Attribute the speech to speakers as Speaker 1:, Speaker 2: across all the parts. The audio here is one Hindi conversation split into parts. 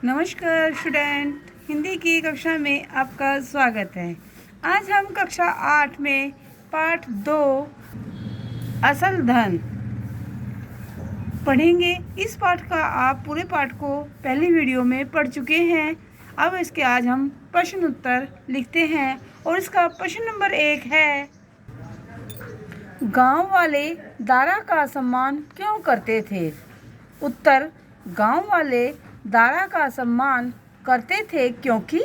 Speaker 1: नमस्कार स्टूडेंट, हिंदी की कक्षा में आपका स्वागत है। आज हम कक्षा 8 में पाठ 2 असल धन पढ़ेंगे। इस पाठ का आप पूरे पाठ को पहली वीडियो में पढ़ चुके हैं। अब इसके आज हम प्रश्न उत्तर लिखते हैं और इसका प्रश्न नंबर 1 है, गांव वाले दारा का सम्मान क्यों करते थे? उत्तर, गांव वाले दारा का सम्मान करते थे क्योंकि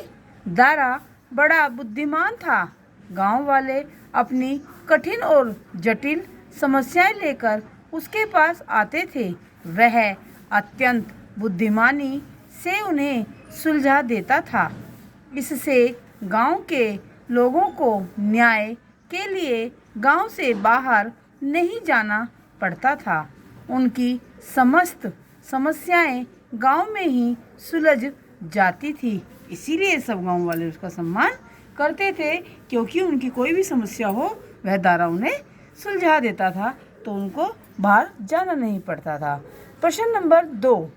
Speaker 1: दारा बड़ा बुद्धिमान था। गांव वाले अपनी कठिन और जटिल समस्याएं लेकर उसके पास आते थे। वह अत्यंत बुद्धिमानी से उन्हें सुलझा देता था। इससे गांव के लोगों को न्याय के लिए गांव से बाहर नहीं जाना पड़ता था। उनकी समस्त समस्याएं गांव में ही सुलझ जाती थी। इसीलिए सब गांव वाले उसका सम्मान करते थे, क्योंकि उनकी कोई भी समस्या हो वह दारा उन्हें सुलझा देता था, तो उनको बाहर जाना नहीं पड़ता था। प्रश्न नंबर 2,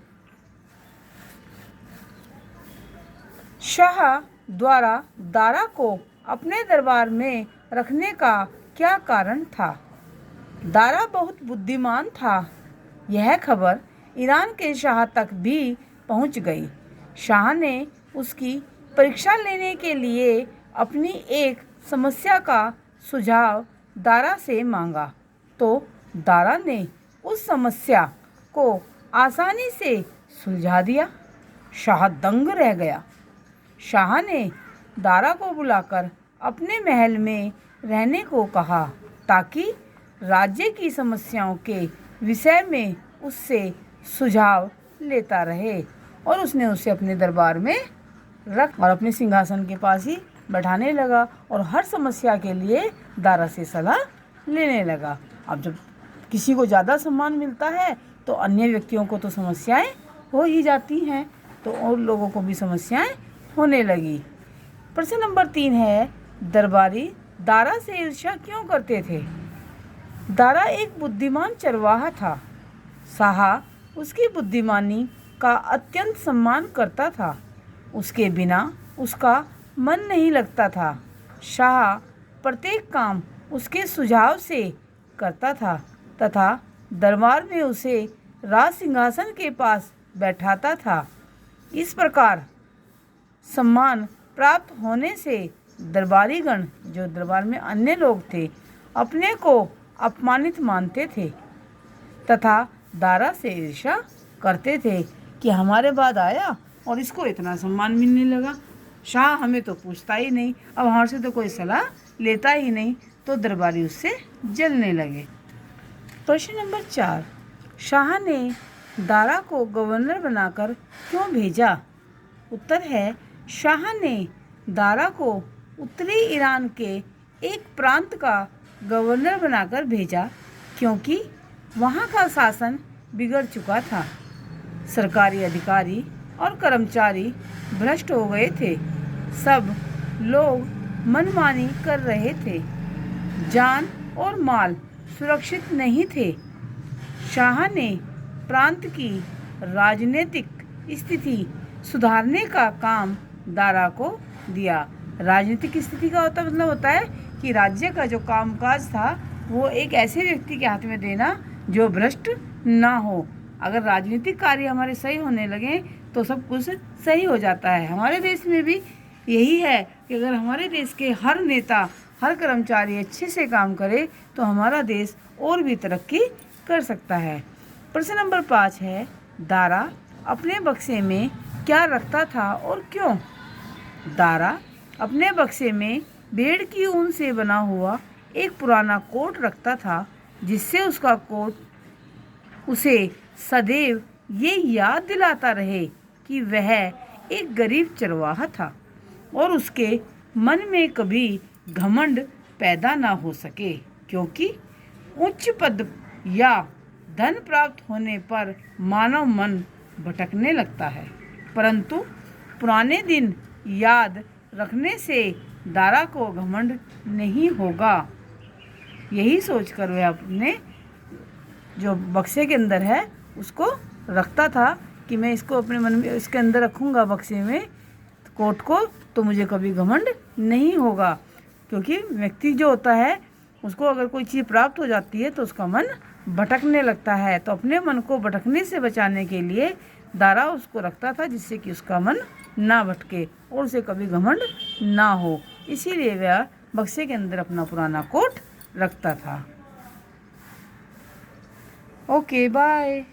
Speaker 1: शाह द्वारा दारा को अपने दरबार में रखने का क्या कारण था? दारा बहुत बुद्धिमान था। यह खबर ईरान के शाह तक भी पहुंच गई। शाह ने उसकी परीक्षा लेने के लिए अपनी एक समस्या का सुझाव दारा से मांगा, तो दारा ने उस समस्या को आसानी से सुलझा दिया। शाह दंग रह गया। शाह ने दारा को बुलाकर अपने महल में रहने को कहा, ताकि राज्य की समस्याओं के विषय में उससे सुझाव लेता रहे, और उसने उसे अपने दरबार में रख और अपने सिंहासन के पास ही बैठाने लगा और हर समस्या के लिए दारा से सलाह लेने लगा। अब जब किसी को ज़्यादा सम्मान मिलता है तो अन्य व्यक्तियों को तो समस्याएं हो ही जाती हैं, तो और लोगों को भी समस्याएं होने लगी। प्रश्न नंबर 3 है, दरबारी दारा से ईर्ष्या क्यों करते थे? दारा एक बुद्धिमान चरवाहा था। शाह उसकी बुद्धिमानी का अत्यंत सम्मान करता था। उसके बिना उसका मन नहीं लगता था। शाह प्रत्येक काम उसके सुझाव से करता था तथा दरबार में उसे राज सिंहासन के पास बैठाता था। इस प्रकार सम्मान प्राप्त होने से दरबारीगण, जो दरबार में अन्य लोग थे, अपने को अपमानित मानते थे तथा दारा से ईर्ष्या करते थे कि हमारे बाद आया और इसको इतना सम्मान मिलने लगा। शाह हमें तो पूछता ही नहीं, अब हमारे से तो कोई सलाह लेता ही नहीं, तो दरबारी उससे जलने लगे। प्रश्न नंबर 4, शाह ने दारा को गवर्नर बनाकर क्यों भेजा? उत्तर है, शाह ने दारा को उत्तरी ईरान के एक प्रांत का गवर्नर बनाकर भेजा, क्योंकि वहाँ का शासन बिगड़ चुका था। सरकारी अधिकारी और कर्मचारी भ्रष्ट हो गए थे। सब लोग मनमानी कर रहे थे। जान और माल सुरक्षित नहीं थे। शाह ने प्रांत की राजनीतिक स्थिति सुधारने का काम दारा को दिया। राजनीतिक स्थिति का मतलब होता है कि राज्य का जो कामकाज था वो एक ऐसे व्यक्ति के हाथ में देना जो भ्रष्ट ना हो। अगर राजनीतिक कार्य हमारे सही होने लगे तो सब कुछ सही हो जाता है। हमारे देश में भी यही है कि अगर हमारे देश के हर नेता, हर कर्मचारी अच्छे से काम करे तो हमारा देश और भी तरक्की कर सकता है। प्रश्न नंबर 5 है, दारा अपने बक्से में क्या रखता था और क्यों? दारा अपने बक्से में भेड़ की ऊन से बना हुआ एक पुराना कोट रखता था, जिससे उसका कोट उसे सदैव ये याद दिलाता रहे कि वह एक गरीब चरवाहा था और उसके मन में कभी घमंड पैदा ना हो सके, क्योंकि उच्च पद या धन प्राप्त होने पर मानव मन भटकने लगता है, परंतु पुराने दिन याद रखने से दारा को घमंड नहीं होगा। यही सोचकर वह अपने जो बक्से के अंदर है उसको रखता था कि मैं इसको अपने मन में इसके अंदर रखूँगा बक्से में कोट को, तो मुझे कभी घमंड नहीं होगा। क्योंकि व्यक्ति जो होता है उसको अगर कोई चीज़ प्राप्त हो जाती है तो उसका मन भटकने लगता है। तो अपने मन को भटकने से बचाने के लिए दारा उसको रखता था, जिससे कि उसका मन ना भटके और उसे कभी घमंड ना हो। इसीलिए वह बक्से के अंदर अपना पुराना कोट रखता था। Okay, bye.